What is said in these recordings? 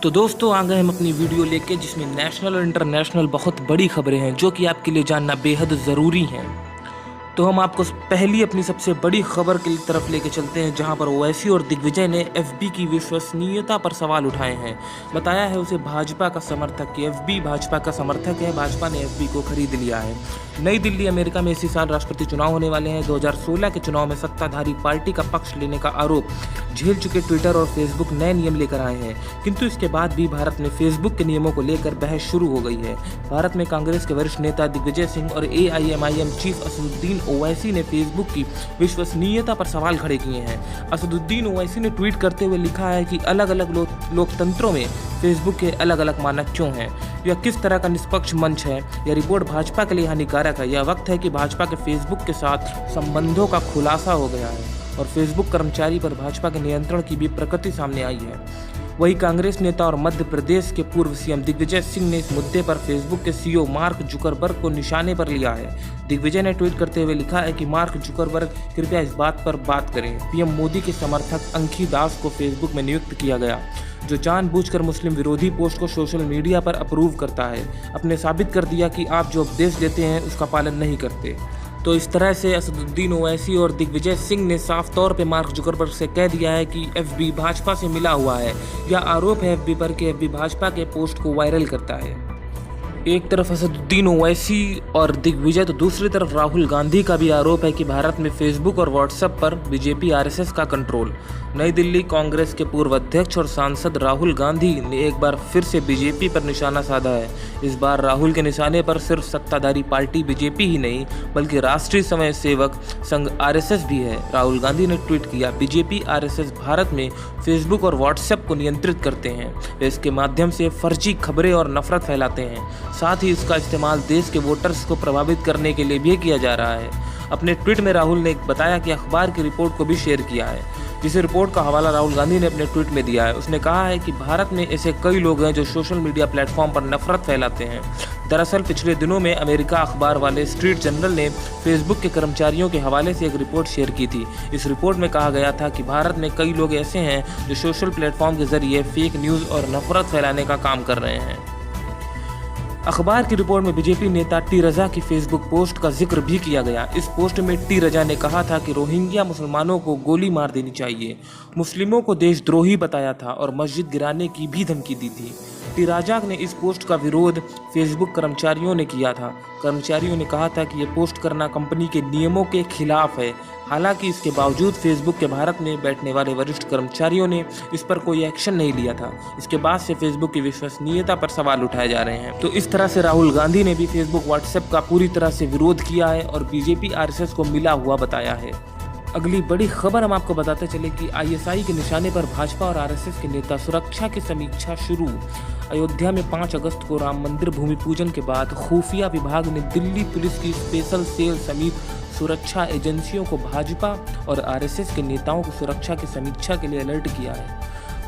तो दोस्तों आ गए हम अपनी वीडियो लेके जिसमें नेशनल और इंटरनेशनल बहुत बड़ी खबरें हैं जो कि आपके लिए जानना बेहद ज़रूरी हैं। तो हम आपको पहली अपनी सबसे बड़ी खबर की तरफ लेके चलते हैं जहां पर ओवैसी और दिग्विजय ने एफबी की विश्वसनीयता पर सवाल उठाए हैं। बताया है उसे भाजपा का समर्थक कि एफबी भाजपा का समर्थक है, भाजपा ने एफबी को खरीद लिया है। नई दिल्ली अमेरिका में इसी साल राष्ट्रपति चुनाव होने वाले हैं। 2016 के चुनाव में सत्ताधारी पार्टी का पक्ष लेने का आरोप झेल चुके ट्विटर और फेसबुक नए नियम लेकर आए हैं, किंतु इसके बाद भी भारत में फेसबुक के नियमों को लेकर बहस शुरू हो गई है। भारत में कांग्रेस के वरिष्ठ नेता दिग्विजय सिंह और एआईएमआईएम चीफ असदुद्दीन ओवैसी ने फेसबुक की विश्वसनीयता पर सवाल खड़े किए हैं। असदुद्दीन ओवैसी ने ट्वीट करते हुए लिखा है कि अलग अलग लोकतंत्रों में फेसबुक के अलग अलग मानक क्यों हैं? यह किस तरह का निष्पक्ष मंच है? यह रिपोर्ट भाजपा के लिए हानिकारक है। यह वक्त है कि भाजपा के फेसबुक के साथ संबंधों का खुलासा हो गया है और फेसबुक कर्मचारी पर भाजपा के नियंत्रण की भी प्रकृति सामने आई है। वही कांग्रेस नेता और मध्य प्रदेश के पूर्व सीएम दिग्विजय सिंह ने इस मुद्दे पर फेसबुक के सीईओ मार्क जुकरबर्ग को निशाने पर लिया है। दिग्विजय ने ट्वीट करते हुए लिखा है कि मार्क जुकरबर्ग कृपया इस बात पर बात करें। पीएम मोदी के समर्थक अंकी दास को फेसबुक में नियुक्त किया गया, जो जानबूझकर मुस्लिम विरोधी पोस्ट को सोशल मीडिया पर अप्रूव करता है। अपने साबित कर दिया कि आप जो उपदेश देते हैं उसका पालन नहीं करते। तो इस तरह से असदुद्दीन ओवैसी और दिग्विजय सिंह ने साफ तौर पे मार्क जुकरबर्ग से कह दिया है कि एफबी भाजपा से मिला हुआ है। यह आरोप है एफबी पर कि एफबी भाजपा के पोस्ट को वायरल करता है। एक तरफ असदुद्दीन ओवैसी और दिग्विजय तो दूसरी तरफ राहुल गांधी का भी आरोप है कि भारत में फेसबुक और व्हाट्सएप पर बीजेपी आरएसएस का कंट्रोल। नई दिल्ली कांग्रेस के पूर्व अध्यक्ष और सांसद राहुल गांधी ने एक बार फिर से बीजेपी पर निशाना साधा है। इस बार राहुल के निशाने पर सिर्फ सत्ताधारी पार्टी बीजेपी ही नहीं बल्कि राष्ट्रीय स्वयंसेवक संघ आरएसएस भी है। राहुल गांधी ने ट्वीट किया, बीजेपी आरएसएस भारत में फेसबुक और व्हाट्सएप को नियंत्रित करते हैं। वे इसके माध्यम से फर्जी खबरें और नफरत फैलाते हैं। साथ ही इसका इस्तेमाल देश के वोटर्स को प्रभावित करने के लिए भी किया जा रहा है। अपने ट्वीट में राहुल ने बताया कि अखबार की रिपोर्ट को भी शेयर किया है, जिसे रिपोर्ट का हवाला राहुल गांधी ने अपने ट्वीट में दिया है। उसने कहा है कि भारत में ऐसे कई लोग हैं जो सोशल मीडिया प्लेटफॉर्म पर नफरत फैलाते हैं। दरअसल पिछले दिनों में अमेरिका अखबार वाले स्ट्रीट जर्नल ने फेसबुक के कर्मचारियों के हवाले से एक रिपोर्ट शेयर की थी। इस रिपोर्ट में कहा गया था कि भारत में कई लोग ऐसे हैं जो सोशल प्लेटफॉर्म के जरिए फेक न्यूज़ और नफरत फैलाने का काम कर रहे हैं। अखबार की रिपोर्ट में बीजेपी नेता टी रजा की फेसबुक पोस्ट का जिक्र भी किया गया। इस पोस्ट में टी रजा ने कहा था कि रोहिंग्या मुसलमानों को गोली मार देनी चाहिए, मुस्लिमों को देशद्रोही बताया था और मस्जिद गिराने की भी धमकी दी थी। टी राजा ने इस पोस्ट का विरोध फेसबुक कर्मचारियों ने किया था। कर्मचारियों ने कहा था कि यह पोस्ट करना कंपनी के नियमों के खिलाफ है। हालांकि इसके बावजूद फेसबुक के भारत में बैठने वाले वरिष्ठ कर्मचारियों ने इस पर कोई एक्शन नहीं लिया था। इसके बाद से फेसबुक की विश्वसनीयता पर सवाल उठाए जा रहे हैं। तो इस तरह से राहुल गांधी ने भी फेसबुक व्हाट्सएप का पूरी तरह से विरोध किया है और बीजेपी आरएसएस को मिला हुआ बताया है। अगली बड़ी खबर हम आपको बताते चले कि आईएसआई के निशाने पर भाजपा और आरएसएस के नेता, सुरक्षा की समीक्षा शुरू। अयोध्या में 5 अगस्त को राम मंदिर भूमि पूजन के बाद खुफिया विभाग ने दिल्ली पुलिस की स्पेशल सेल समेत सुरक्षा एजेंसियों को भाजपा और आरएसएस के नेताओं को सुरक्षा की समीक्षा के लिए अलर्ट किया है।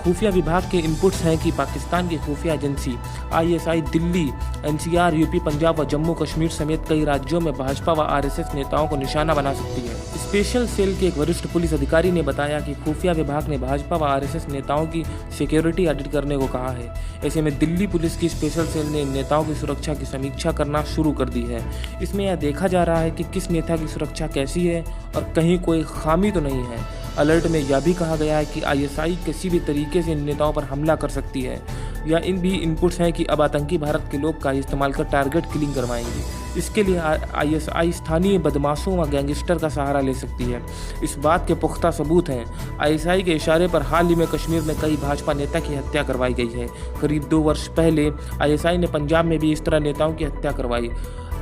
खुफिया विभाग के इनपुट्स हैं कि पाकिस्तान की खुफिया agency ISI Delhi, NCR, UP, Punjab व जम्मू कश्मीर समेत कई राज्यों में भाजपा व आरएसएस नेताओं को निशाना बना सकती है। स्पेशल सेल के एक वरिष्ठ पुलिस अधिकारी ने बताया कि खुफिया विभाग ने भाजपा व आरएसएस नेताओं की सिक्योरिटी ऑडिट करने को कहा है। ऐसे में दिल्ली पुलिस की स्पेशल सेल ने इन नेताओं की सुरक्षा की समीक्षा करना शुरू कर दी है। इसमें यह देखा जा रहा है कि किस नेता की सुरक्षा कैसी है और कहीं कोई खामी तो नहीं है। अलर्ट में यह भी कहा गया है कि आईएसआई किसी भी तरीके से इन नेताओं पर हमला कर सकती है। या इन भी इनपुट्स हैं कि अब आतंकी भारत के लोग का इस्तेमाल कर टारगेट किलिंग करवाएंगे। इसके लिए आईएसआई स्थानीय बदमाशों व गैंगस्टर का सहारा ले सकती है। इस बात के पुख्ता सबूत हैं। आईएसआई के इशारे पर हाल ही में कश्मीर में कई भाजपा नेता की हत्या करवाई गई है। करीब 2 वर्ष पहले आईएसआई ने पंजाब में भी इस तरह नेताओं की हत्या करवाई।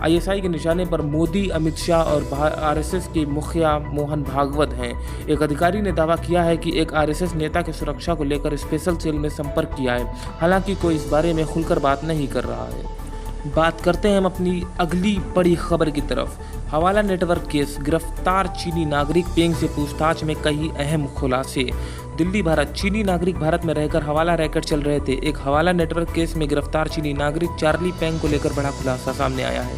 आईएसआई के निशाने पर मोदी, अमित शाह और आरएसएस के मुखिया मोहन भागवत हैं। एक अधिकारी ने दावा किया है कि एक आरएसएस नेता की सुरक्षा को लेकर स्पेशल सेल ने संपर्क किया है। हालांकि कोई इस बारे में खुलकर बात नहीं कर रहा है। बात करते हैं हम अपनी अगली बड़ी खबर की तरफ। हवाला नेटवर्क केस, गिरफ्तार चीनी नागरिक पेंग से पूछताछ में कई अहम खुलासे। दिल्ली, भारत। चीनी नागरिक भारत में रहकर हवाला रैकेट चल रहे थे। एक हवाला नेटवर्क केस में गिरफ्तार चीनी नागरिक चार्ली पेंग को लेकर बड़ा खुलासा सामने आया है।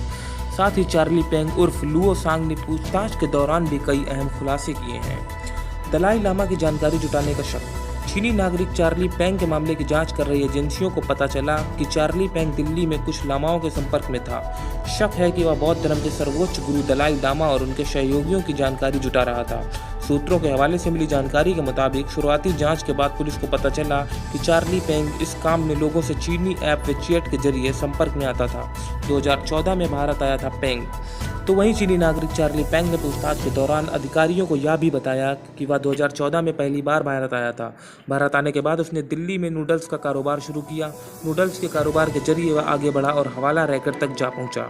साथ ही चार्ली पेंग उर्फ लुओ सांग ने पूछताछ के दौरान भी कई अहम खुलासे किए हैं। दलाई लामा की जानकारी जुटाने का शक। चीनी नागरिक चार्ली पेंग के मामले की जांच कर रही एजेंसियों को पता चला कि चार्ली पेंग दिल्ली में कुछ लामाओं के संपर्क में था। शक है कि वह बौद्ध धर्म के सर्वोच्च गुरु दलाई लामा और उनके सहयोगियों की जानकारी जुटा रहा था। सूत्रों के हवाले से मिली जानकारी के मुताबिक शुरुआती जांच के बाद पुलिस को पता चला कि चार्ली पेंग इस काम में लोगों से चीनी ऐप वेबसाइट के जरिए संपर्क में आता था। 2014 में भारत आया था पेंग। तो वहीं चीनी नागरिक चार्ली पेंग ने पूछताछ के दौरान अधिकारियों को यह भी बताया कि वह 2014 में पहली बार भारत आया था। भारत आने के बाद उसने दिल्ली में नूडल्स का कारोबार शुरू किया। नूडल्स के कारोबार के जरिए वह आगे बढ़ा और हवाला रैकेट तक जा पहुंचा।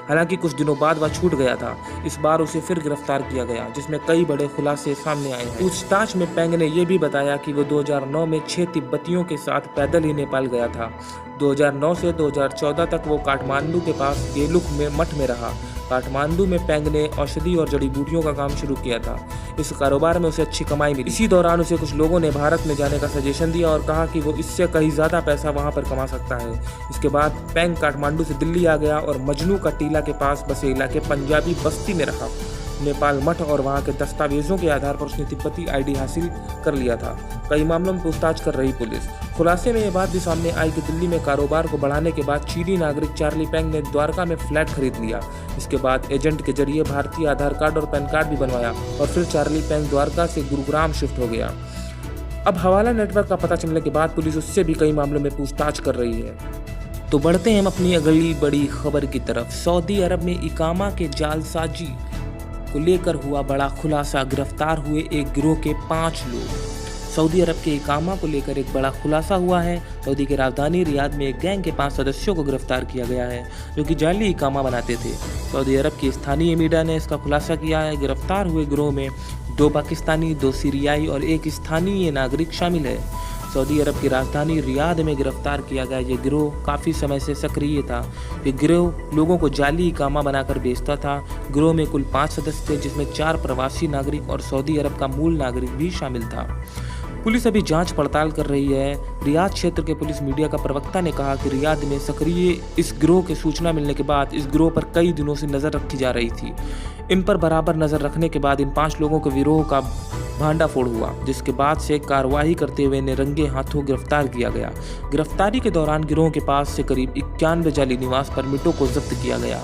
हालांकि कुछ दिनों बाद वह छूट गया था। इस बार उसे फिर गिरफ्तार किया गया, जिसमें कई बड़े खुलासे सामने आए हैं। पूछताछ में पेंग ने यह भी बताया कि वो 2009 में 6 तिब्बतियों के साथ पैदल ही नेपाल गया था। 2009 से 2014 तक वो काठमांडू के पास गेलुक में मठ में रहा। काठमांडू में पेंग ने औषधि और जड़ी बूटियों का काम शुरू किया था। इस कारोबार में उसे अच्छी कमाई मिली। इसी दौरान उसे कुछ लोगों ने भारत में जाने का सजेशन दिया और कहा कि वो इससे कहीं ज़्यादा पैसा वहां पर कमा सकता है। इसके बाद पेंग काठमांडू से दिल्ली आ गया और मजनू का टीला के पास बसे इलाके पंजाबी बस्ती में रहा। नेपाल मठ और वहां के दस्तावेजों के आधार पर उसने तिब्बती आईडी हासिल कर लिया था। कई मामलों में पूछताछ कर रही पुलिस। खुलासे में यह बात भी सामने आई कि दिल्ली में कारोबार को बढ़ाने के बाद चीनी नागरिक चार्ली पेंग ने द्वारका में फ्लैट खरीद लिया। इसके बाद एजेंट के जरिए भारतीय आधार कार्ड और पैन कार्ड भी बनवाया और फिर चार्ली पेंग द्वारका से गुरुग्राम शिफ्ट हो गया। अब हवाला नेटवर्क का पता चलने के बाद पुलिस उससे भी कई मामलों में पूछताछ कर रही है। तो बढ़ते हैं हम अपनी अगली बड़ी खबर की तरफ। सऊदी अरब में इकामा के जालसाजी को लेकर हुआ बड़ा खुलासा। गिरफ्तार हुए एक गिरोह के 5 लोग। सऊदी अरब के इकामा को लेकर एक बड़ा खुलासा हुआ है। सऊदी की राजधानी रियाद में एक गैंग के 5 सदस्यों को गिरफ्तार किया गया है, जो कि जाली इकामा बनाते थे। सऊदी अरब की स्थानीय मीडिया ने इसका खुलासा किया है। गिरफ्तार हुए गिरोह में 2 पाकिस्तानी, 2 सीरियाई और 1 स्थानीय नागरिक शामिल है। सऊदी अरब की राजधानी रियाद में गिरफ्तार किया गया ये गिरोह काफ़ी समय से सक्रिय था। ये गिरोह लोगों को जाली इकामा बनाकर बेचता था। गिरोह में कुल 5 सदस्य थे, जिसमें 4 प्रवासी नागरिक और सऊदी अरब का मूल नागरिक भी शामिल था। पुलिस अभी जांच पड़ताल कर रही है। रियाद क्षेत्र के पुलिस मीडिया का प्रवक्ता ने कहा कि रियाद में सक्रिय इस गिरोह की सूचना मिलने के बाद इस गिरोह पर कई दिनों से नज़र रखी जा रही थी। इन पर बराबर नज़र रखने के बाद इन 5 लोगों के गिरोह का भांडाफोड़ हुआ, जिसके बाद से कार्रवाई करते हुए इन्हें रंगे हाथों गिरफ्तार किया गया। गिरफ्तारी के दौरान गिरोह के पास से करीब 91 जाली निवास परमिटों को जब्त किया गया।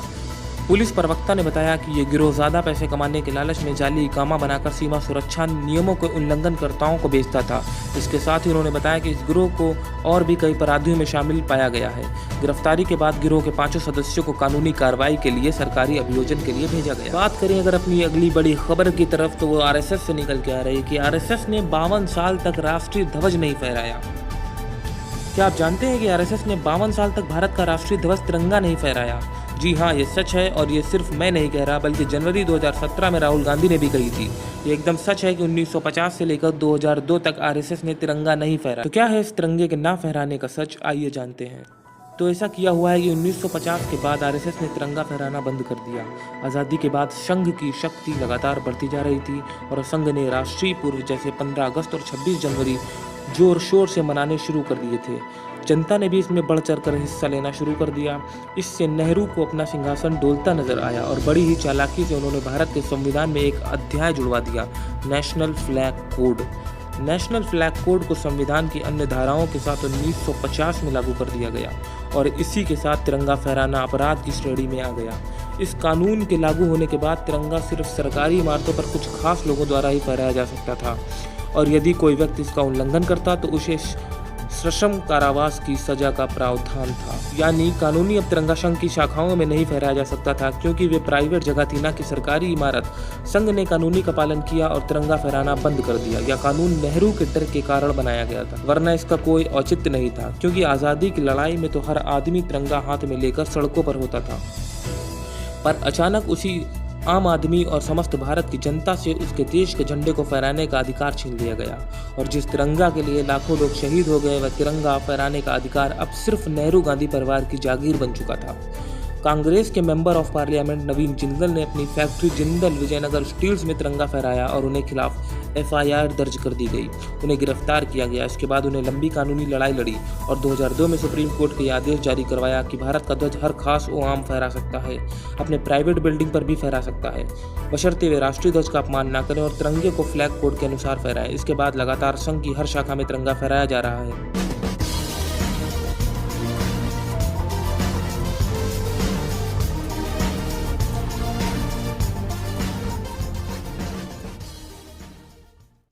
पुलिस प्रवक्ता ने बताया कि ये गिरोह ज़्यादा पैसे कमाने के लालच में जाली इकामा बनाकर सीमा सुरक्षा नियमों के उल्लंघनकर्ताओं को बेचता था। इसके साथ ही उन्होंने बताया कि इस गिरोह को और भी कई अपराधियों में शामिल पाया गया है। गिरफ्तारी के बाद गिरोह के 5 सदस्यों को कानूनी कार्रवाई के लिए सरकारी अभियोजन के लिए भेजा गया। बात करें अगर अपनी अगली बड़ी खबर की तरफ, तो वो RSS से निकल के आ रही है कि RSS ने 52 साल तक राष्ट्रीय ध्वज नहीं फहराया। क्या आप जानते हैं कि RSS ने 52 साल तक भारत का राष्ट्रीय ध्वज तिरंगा नहीं फहराया? जी हाँ, ये सच है और ये सिर्फ मैं नहीं कह रहा, बल्कि जनवरी 2017 में राहुल गांधी ने भी कही थी। ये एकदम सच है कि 1950 से लेकर 2002 तक RSS ने तिरंगा नहीं फहराया। तो क्या है इस तिरंगे के ना फहराने का सच, आइए जानते हैं। तो ऐसा किया हुआ है कि 1950 के बाद RSS ने तिरंगा फहराना बंद कर दिया। आज़ादी के बाद संघ की शक्ति लगातार बढ़ती जा रही थी और संघ ने राष्ट्रीय पर्व जैसे 15 अगस्त और 26 जनवरी जोर शोर से मनाने शुरू कर दिए थे। जनता ने भी इसमें बढ़ चढ़ कर हिस्सा लेना शुरू कर दिया। इससे नेहरू को अपना सिंहासन डोलता नजर आया और बड़ी ही चालाकी से उन्होंने भारत के संविधान में एक अध्याय जुड़वा दिया, national flag code. National flag code को संविधान की अन्य धाराओं के साथ 1950 में लागू कर दिया गया और इसी के साथ तिरंगा फहराना अपराध की श्रेणी में आ गया। इस कानून के लागू होने के बाद तिरंगा सिर्फ सरकारी इमारतों पर कुछ खास लोगों द्वारा ही फहराया जा सकता था और यदि कोई व्यक्ति इसका उल्लंघन करता तो उसे सश्रम कारावास की सजा का प्रावधान था। यानी कानूनी अब तिरंगा संघ की शाखाओं में नहीं फहराया जा सकता था, क्योंकि वे प्राइवेट जगह थी, न कि सरकारी इमारत। संघ ने कानूनी का पालन किया और तिरंगा फहराना बंद कर दिया। यह कानून नेहरू के डर के कारण बनाया गया था, वरना इसका कोई औचित्य नहीं था, क्योंकि आज़ादी की लड़ाई में तो हर आदमी तिरंगा हाथ में लेकर सड़कों पर होता था। पर अचानक उसी आम आदमी और समस्त भारत की जनता से उसके देश के झंडे को फहराने का अधिकार छीन लिया गया और जिस तिरंगा के लिए लाखों लोग शहीद हो गए, वह तिरंगा फहराने का अधिकार अब सिर्फ नेहरू गांधी परिवार की जागीर बन चुका था। कांग्रेस के मेंबर ऑफ पार्लियामेंट नवीन जिंदल ने अपनी फैक्ट्री जिंदल विजयनगर स्टील्स में तिरंगा फहराया और उन्हें खिलाफ एफआईआर दर्ज कर दी गई। उन्हें गिरफ्तार किया गया। इसके बाद उन्हें लंबी कानूनी लड़ाई लड़ी और 2002 में सुप्रीम कोर्ट के आदेश जारी करवाया कि भारत का ध्वज हर खास व आम फहरा सकता है, अपने प्राइवेट बिल्डिंग पर भी फहरा सकता है, बशर्ते वे राष्ट्रीय ध्वज का अपमान न करें और तिरंगे को फ्लैग कोड के अनुसार फहराएं। इसके बाद लगातार संघ की हर शाखा में तिरंगा फहराया जा रहा है।